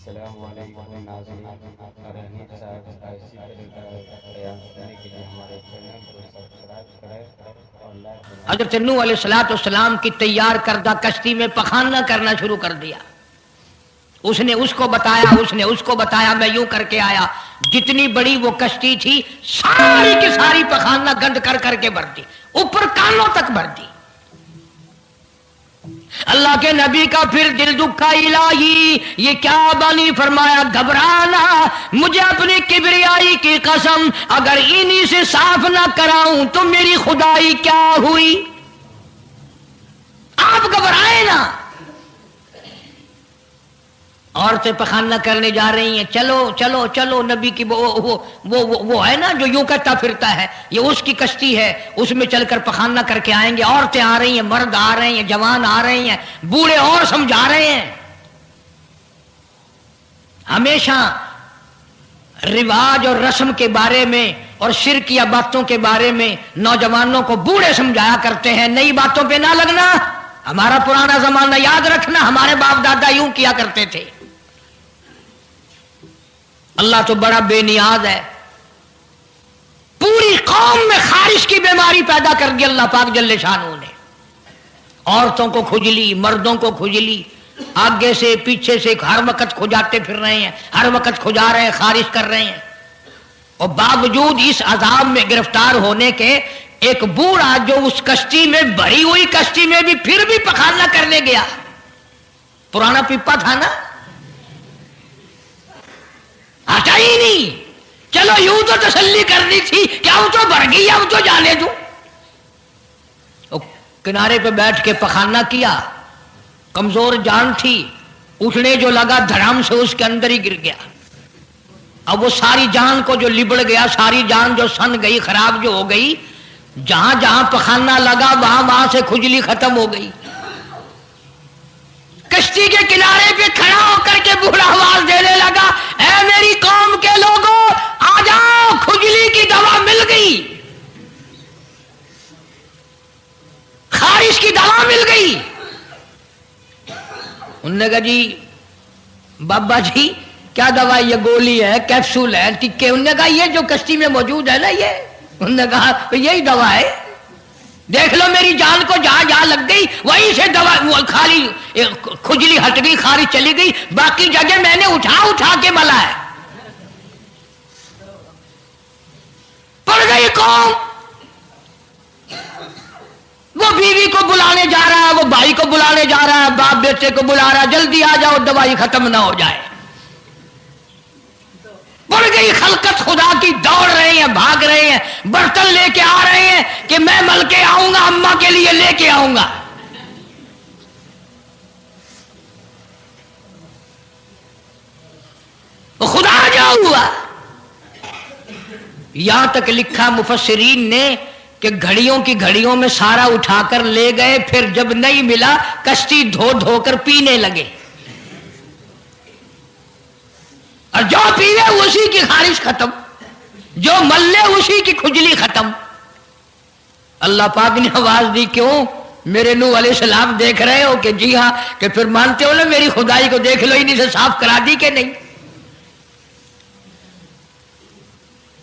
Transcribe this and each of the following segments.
السلام علیکم ناظرین، رحمت صاحب کا اسی طرح کا بیان سننے کے لیے ہمارے چینل کو سبسکرائب کریں اور لائک کریں۔ حضرت نوح علیہ السلام کی تیار کردہ کشتی میں پخانہ کرنا شروع کر دیا۔ اس نے اس کو بتایا، اس نے اس کو بتایا، میں یوں کر کے آیا۔ جتنی بڑی وہ کشتی تھی ساری کی ساری پخانہ گند کر کر کے بھر دی، اوپر کانوں تک بھر دی۔ اللہ کے نبی کا پھر دل دکھا، الہی یہ کیا بانی؟ فرمایا گھبرانا، مجھے اپنی کبریائی کی قسم اگر انہی سے صاف نہ کراؤں تو میری خدائی کیا ہوئی؟ آپ گھبرائے نا۔ عورتیں پخانہ کرنے جا رہی ہیں، چلو چلو چلو، نبی کی وہ ہے نا جو یوں کہتا پھرتا ہے، یہ اس کی کشتی ہے، اس میں چل کر پخانہ کر کے آئیں گے۔ عورتیں آ رہی ہیں، مرد آ رہے ہیں، جوان آ رہے ہیں، بوڑھے اور سمجھا رہے ہیں۔ ہمیشہ رواج اور رسم کے بارے میں اور شرکیہ باتوں کے بارے میں نوجوانوں کو بوڑھے سمجھایا کرتے ہیں، نئی باتوں پہ نہ لگنا، ہمارا پرانا زمانہ یاد رکھنا، ہمارے باپ دادا یوں کیا کرتے تھے۔ اللہ تو بڑا بے نیاز ہے، پوری قوم میں خارش کی بیماری پیدا کر دی اللہ پاک جل شانہ نے۔ عورتوں کو کھجلی، مردوں کو کھجلی، آگے سے پیچھے سے ہر وقت کھجاتے پھر رہے ہیں، ہر وقت کھجا رہے ہیں، خارش کر رہے ہیں۔ اور باوجود اس عذاب میں گرفتار ہونے کے ایک بوڑھا جو اس کشتی میں، بھری ہوئی کشتی میں بھی پھر بھی پخانہ کرنے گیا، پرانا پیپا تھا نا، ہٹا ہی نہیں۔ چلو یوں تو تسلی کرنی تھی کہ اب تو بھر گئی، اب تو جانے دوں۔ کنارے پہ بیٹھ کے پخانہ کیا، کمزور جان تھی، اٹھنے جو لگا دھڑام سے اس کے اندر ہی گر گیا۔ اب وہ ساری جان کو جو لبڑ گیا، ساری جان جو سن گئی، خراب جو ہو گئی، جہاں جہاں پخانہ لگا وہاں سے کھجلی ختم ہو گئی۔ کشتی کے کنارے پہ کھڑا ہو کر کے بوڑھا آواز دینے لگا، اے میری قوم کے لوگوں آ جاؤ، کھجلی کی دوا مل گئی، خارش کی دوا مل گئی۔ انہوں نے کہا جی بابا جی کیا دوا؟ یہ گولی ہے، کیپسول ہے، ٹکے؟ انہوں نے کہا یہ جو کشتی میں موجود ہے نا یہ۔ انہوں نے کہا یہی دوا ہے، دیکھ لو میری جان کو جہاں جہاں لگ گئی وہیں سے دوا خالی کھجلی ہٹ گئی، خارش چلی گئی، باقی جگہ میں نے اٹھا اٹھا کے ملا ہے۔ پڑ گئی قوم، وہ بیوی کو بلانے جا رہا ہے، وہ بھائی کو بلانے جا رہا ہے، باپ بیٹے کو بلا رہا ہے، جلدی آ جاؤ دوائی ختم نہ ہو جائے۔ پڑ گئی خلقت خدا کی، دوڑ رہے ہیں، بھاگ رہے ہیں، برتن لے کے آ رہے ہیں کہ میں مل کے آؤں گا، اماں کے لیے لے کے آؤں گا۔ خدا جا ہوا۔ یہاں تک لکھا مفسرین نے کہ گھڑیوں کی گھڑیوں میں سارا اٹھا کر لے گئے، پھر جب نہیں ملا کشتی دھو دھو کر پینے لگے، اور جو پیوے اسی کی خارش ختم، جو ملے اسی کی کھجلی ختم۔ اللہ پاک نے آواز دی، کیوں میرے نوح علیہ السلام دیکھ رہے ہو؟ کہ جی ہاں، کہ پھر مانتے ہو نا میری خدائی کو، دیکھ لو انہیں سے صاف کرا دی کہ نہیں۔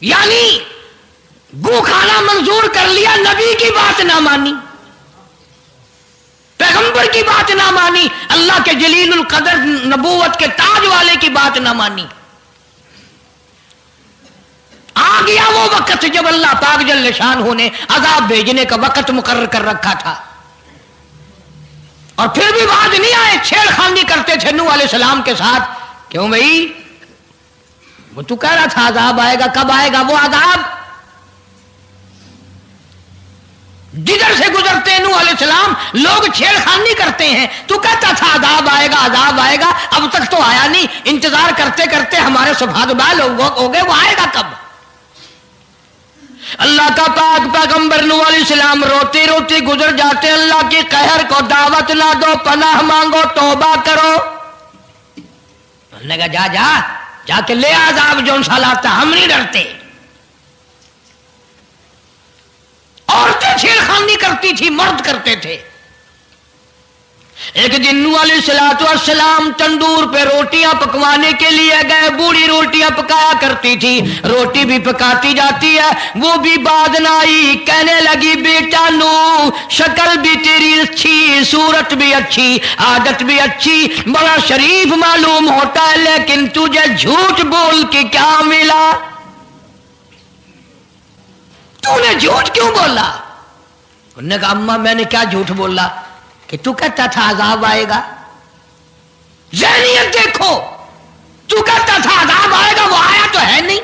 یعنی گو کھانا منظور کر لیا، نبی کی بات نہ مانی، پیغمبر کی بات نہ مانی، اللہ کے جلیل القدر نبوت کے تاج والے کی بات نہ مانی۔ آ گیا وہ وقت جب اللہ پاک جل شانہ نے عذاب بھیجنے کا وقت مقرر کر رکھا تھا، اور پھر بھی بعد نہیں آئے، چھیڑ خانی کرتے تھے نوح علیہ السلام کے ساتھ۔ کیوں بھائی؟ وہ تو کہہ رہا تھا عذاب آئے گا، کب آئے گا وہ عذاب؟ جدھر سے گزرتے نوح علیہ السلام لوگ چھیڑ خانی کرتے ہیں، تو کہتا تھا عذاب آئے گا، عذاب آئے گا، اب تک تو آیا نہیں، انتظار کرتے کرتے ہمارے سبحان بال ہو گئے، وہ آئے گا کب؟ اللہ کا پاک پیغمبر نوح علیہ السلام روتے روتے گزر جاتے، اللہ کے قہر کو دعوت نہ دو، پناہ مانگو، توبہ کرو۔ انہوں نے کہا جا جا جا کے لے عذاب جون سا لاتا، ہم نہیں ڈرتے۔ عورتیں چھیڑخانی کرتی تھی، مرد کرتے تھے۔ ایک دن نوح علیہ السلام تندور پہ روٹیاں پکوانے کے لیے گئے. بوڑھی روٹیاں پکایا کرتی تھی, روٹی بھی پکاتی جاتی ہے, وہ بھی بعد نہ آئی. کہنے لگی بیٹا نوح, شکل بھی تیری اچھی, صورت بھی اچھی, عادت بھی اچھی, بڑا شریف معلوم ہوتا ہے, لیکن تجھے جھوٹ بول کے کیا ملا؟ تو نے جھوٹ کیوں بولا؟ انہوں نے کہا اماں میں نے کیا جھوٹ بولا کہ تو کہتا تھا عذاب آئے گا. ذہنیت دیکھو, تو کہتا تھا عذاب آئے گا, وہ آیا تو ہے نہیں.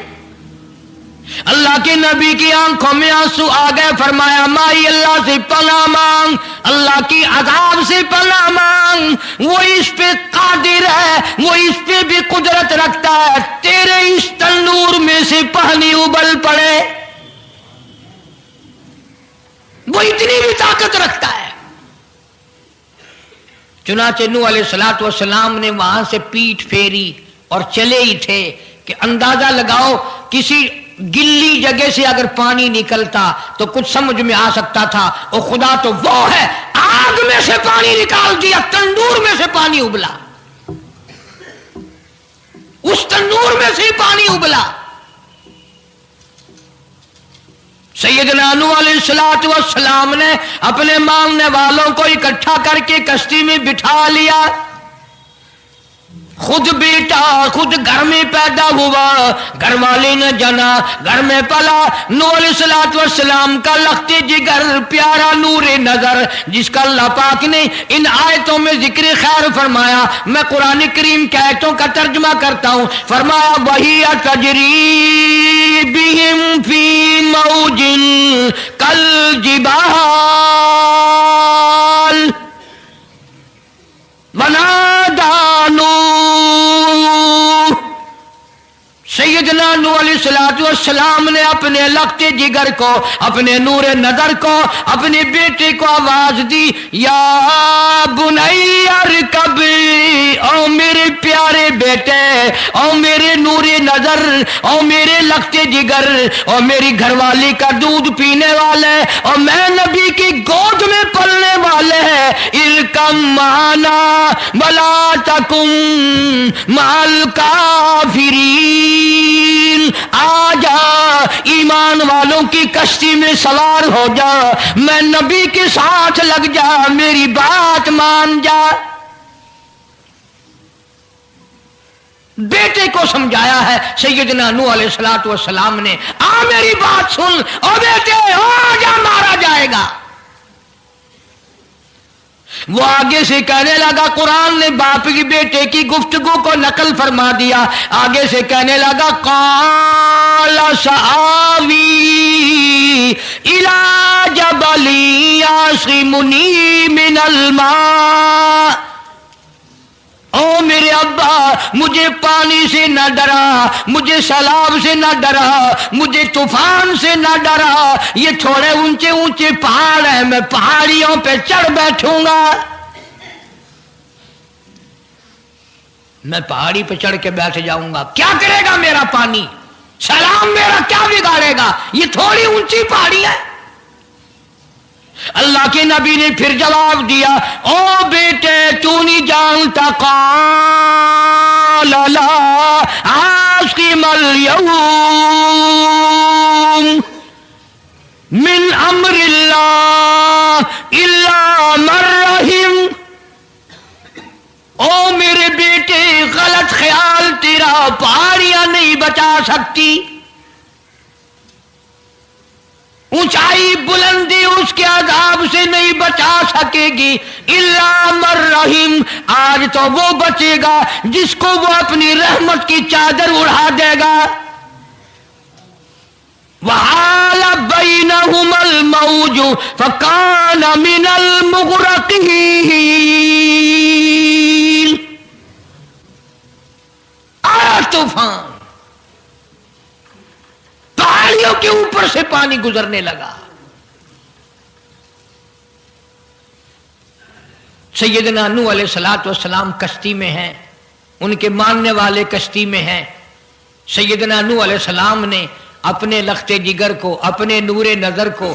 اللہ کے نبی کی آنکھوں میں آنسو آ گئے. فرمایا مائی اللہ سے پناہ مانگ, اللہ کی عذاب سے پناہ مانگ. وہ اس پہ قادر ہے, وہ اس پہ بھی قدرت رکھتا ہے. تیرے اس تندور میں سے پانی ابل پڑے, وہ اتنی بھی طاقت رکھتا ہے. چنانچہ نوح علیہ السلام نے وہاں سے پیٹھ پھیری اور چلے ہی تھے کہ اندازہ لگاؤ کسی گلی جگہ سے اگر پانی نکلتا تو کچھ سمجھ میں آ سکتا تھا. اور خدا تو وہ ہے, آگ میں سے پانی نکال دیا, تندور میں سے پانی ابلا, اس تندور میں سے پانی ابلا. سیدنا نوح علیہ السلام نے اپنے ماننے والوں کو اکٹھا کر کے کشتی میں بٹھا لیا. خود بیٹا خود گھر میں پیدا ہوا, گھر والے نے جنا, گھر میں پلا. نوح علیہ السلام کا لخت جگر, پیارا نور نظر, جس کا اللہ پاک نے ان آیتوں میں ذکر خیر فرمایا. میں قرآن کریم کی آیتوں کا ترجمہ کرتا ہوں. فرمایا وہی تجری بہم فی موج کالجبال ونادى نوح. سیدنا نوح علیہ السلام نے اپنے لخت جگر کو, اپنے نور نظر کو, اپنے بیٹے کو آواز دی, یا بنی ارکب, او میرے پیارے بیٹے, او میرے نور نظر, او میرے لخت جگر, او میری گھر والی کا دودھ پینے والے, اور میں نبی کی گود میں پلنے والے ہیں, ارکم معنا ولا تکن مع الکافرین. آ جا, ایمان والوں کی کشتی میں سوار ہو جا, میں نبی کے ساتھ لگ جا, میری بات مان جا. بیٹے کو سمجھایا ہے سیدنا نوح علیہ السلام نے. آ میری بات سن, او بیٹے آ جا, مارا جائے گا. وہ آگے سے کہنے لگا, قرآن نے باپ کی بیٹے کی گفتگو کو نقل فرما دیا. آگے سے کہنے لگا قال سآوی الی جبل یعصمنی من الماء. او میرے ابا, مجھے پانی سے نہ ڈرا, مجھے سیلاب سے نہ ڈرا, مجھے طوفان سے نہ ڈرا. یہ تھوڑے اونچے اونچے پہاڑ ہیں, میں پہاڑیوں پہ چڑھ بیٹھوں گا. میں پہاڑی پہ چڑھ کے بیٹھ جاؤں گا, کیا کرے گا میرا پانی, سیلاب میرا کیا بگاڑے گا, یہ تھوڑی اونچی پہاڑی ہے. اللہ کے نبی نے پھر جواب دیا, او بیٹے تو نہیں جانتا, قال لا عاصم اليوم من امر اللہ الا من رحم. او میرے بیٹے غلط خیال تیرا, پہاڑیاں نہیں بچا سکتی, اونچائی بلندی اس کے عذاب سے نہیں بچا سکے گی. الا من رحم, آج تو وہ بچے گا جس کو وہ اپنی رحمت کی چادر اڑا دے گا. وحال بینہما الموج فکان من المغرقین. آیا طوفان, پہاڑیوں کے اوپر سے پانی گزرنے لگا. سیدنا نوح علیہ السلام کشتی میں ہیں, ان کے ماننے والے کشتی میں ہیں. سیدنا نوح علیہ السلام نے اپنے لخت جگر کو, اپنے نور نظر کو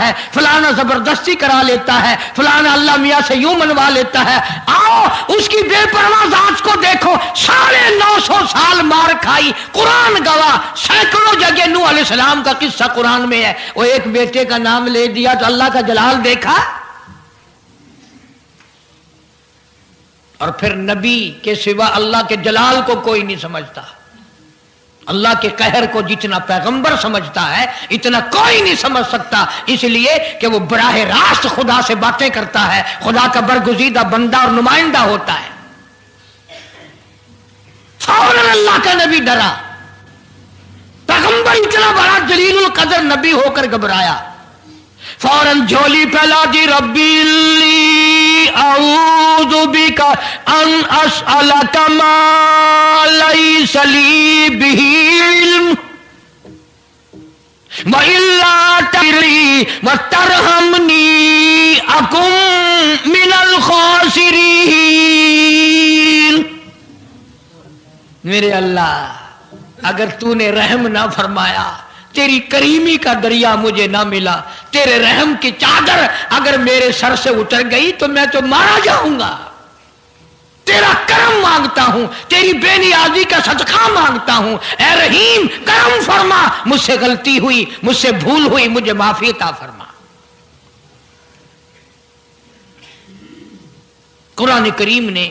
ہے، فلانا زبردستی کرا لیتا ہے، فلانا اللہ میاں سے یوں منوا لیتا ہے. آؤ اس کی بے پرواہ ذات کو دیکھو. 950 سال مار کھائی، قرآن گواہ، سینکڑوں جگہ نوح علیہ السلام کا قصہ قرآن میں ہے. وہ ایک بیٹے کا نام لے دیا تو اللہ کا جلال دیکھا. اور پھر نبی کے سوا اللہ کے جلال کو کوئی نہیں سمجھتا. اللہ کے قہر کو جتنا پیغمبر سمجھتا ہے اتنا کوئی نہیں سمجھ سکتا، اس لیے کہ وہ براہ راست خدا سے باتیں کرتا ہے، خدا کا برگزیدہ بندہ اور نمائندہ ہوتا ہے. فوراً اللہ کا نبی ڈرا. پیغمبر اتنا بڑا جلیل القدر نبی ہو کر گھبرایا، فوراً جھولی پھیلا دی. ربی لی اعوذ بک ان اسألک ما لیس لی بہ علم وإلا تغفر وترحمنی اکن من الخاسرین. میرے اللہ اگر تو نے رحم نہ فرمایا، تیری کریمی کا دریا مجھے نہ ملا، تیرے رحم کی چادر اگر میرے سر سے اتر گئی تو میں تو مارا جاؤں گا. تیرا کرم مانگتا ہوں، تیری بے نیازی کا صدقہ مانگتا ہوں. اے رحیم کرم فرما، مجھ سے غلطی ہوئی، مجھ سے بھول ہوئی، مجھے معافی عطا فرما. قرآن کریم نے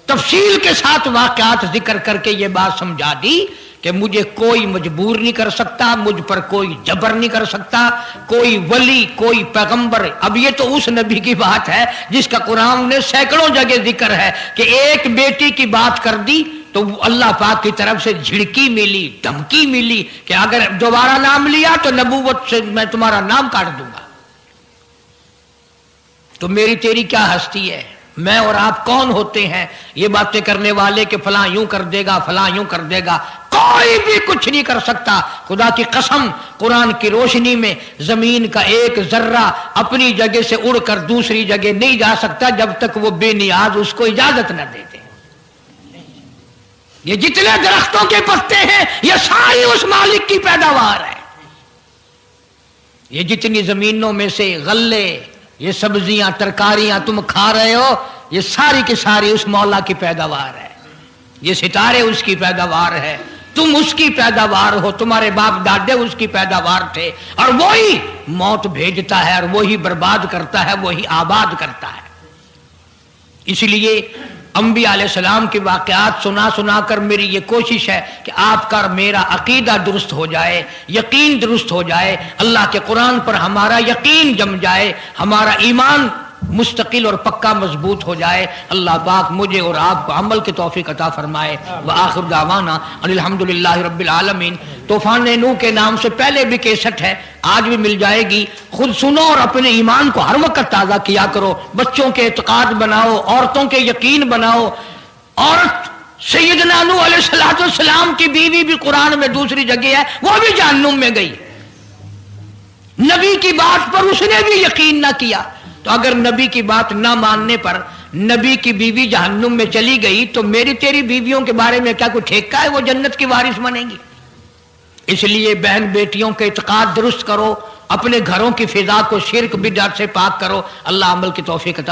تفصیل کے ساتھ واقعات ذکر کر کے یہ بات سمجھا دی کہ مجھے کوئی مجبور نہیں کر سکتا، مجھ پر کوئی جبر نہیں کر سکتا، کوئی ولی، کوئی پیغمبر. اب یہ تو اس نبی کی بات ہے جس کا قرآن نے سینکڑوں جگہ ذکر ہے کہ ایک بیٹی کی بات کر دی تو اللہ پاک کی طرف سے جھڑکی ملی، دھمکی ملی کہ اگر دوبارہ نام لیا تو نبوت سے میں تمہارا نام کاٹ دوں گا. تو میری تیری کیا ہستی ہے؟ میں اور آپ کون ہوتے ہیں یہ باتیں کرنے والے کہ فلاں یوں کر دے گا، فلاں یوں کر دے گا؟ کوئی بھی کچھ نہیں کر سکتا. خدا کی قسم قرآن کی روشنی میں زمین کا ایک ذرہ اپنی جگہ سے اڑ کر دوسری جگہ نہیں جا سکتا جب تک وہ بے نیاز اس کو اجازت نہ دے دے. یہ جتنے درختوں کے پتے ہیں یہ ساری اس مالک کی پیداوار ہے. یہ جتنی زمینوں میں سے غلے، یہ سبزیاں، ترکاریاں تم کھا رہے ہو، یہ ساری کی ساری اس مولا کی پیداوار ہے. یہ ستارے اس کی پیداوار ہے، تم اس کی پیداوار ہو، تمہارے باپ دادے اس کی پیداوار تھے. اور وہی موت بھیجتا ہے اور وہی برباد کرتا ہے، وہی آباد کرتا ہے. اس لیے انبیاء علیہ السلام کے واقعات سنا سنا کر میری یہ کوشش ہے کہ آپ کا اور میرا عقیدہ درست ہو جائے، یقین درست ہو جائے، اللہ کے قرآن پر ہمارا یقین جم جائے، ہمارا ایمان مستقل اور پکا مضبوط ہو جائے. اللہ پاک مجھے اور آپ کو عمل کی توفیق عطا فرمائے. وآخر دعوانا ان الحمدللہ رب العالمین. طوفان نوح کے نام سے پہلے بھی کیسٹ ہے، آج بھی مل جائے گی. خود سنو اور اپنے ایمان کو ہر وقت تازہ کیا کرو. بچوں کے اعتقاد بناؤ، عورتوں کے یقین بناؤ. عورت سیدنا نوح علیہ السلام کی بیوی بھی قرآن میں دوسری جگہ ہے، وہ بھی جہنم میں گئی. نبی کی بات پر اس نے بھی یقین نہ کیا. تو اگر نبی کی بات نہ ماننے پر نبی کی بیوی جہنم میں چلی گئی تو میری تیری بیویوں کے بارے میں کیا کوئی ٹھیکہ ہے وہ جنت کی وارث بنیں گی؟ اس لیے بہن بیٹیوں کے اعتقاد درست کرو، اپنے گھروں کی فضا کو شرک بدعت سے پاک کرو. اللہ عمل کی توفیق عطا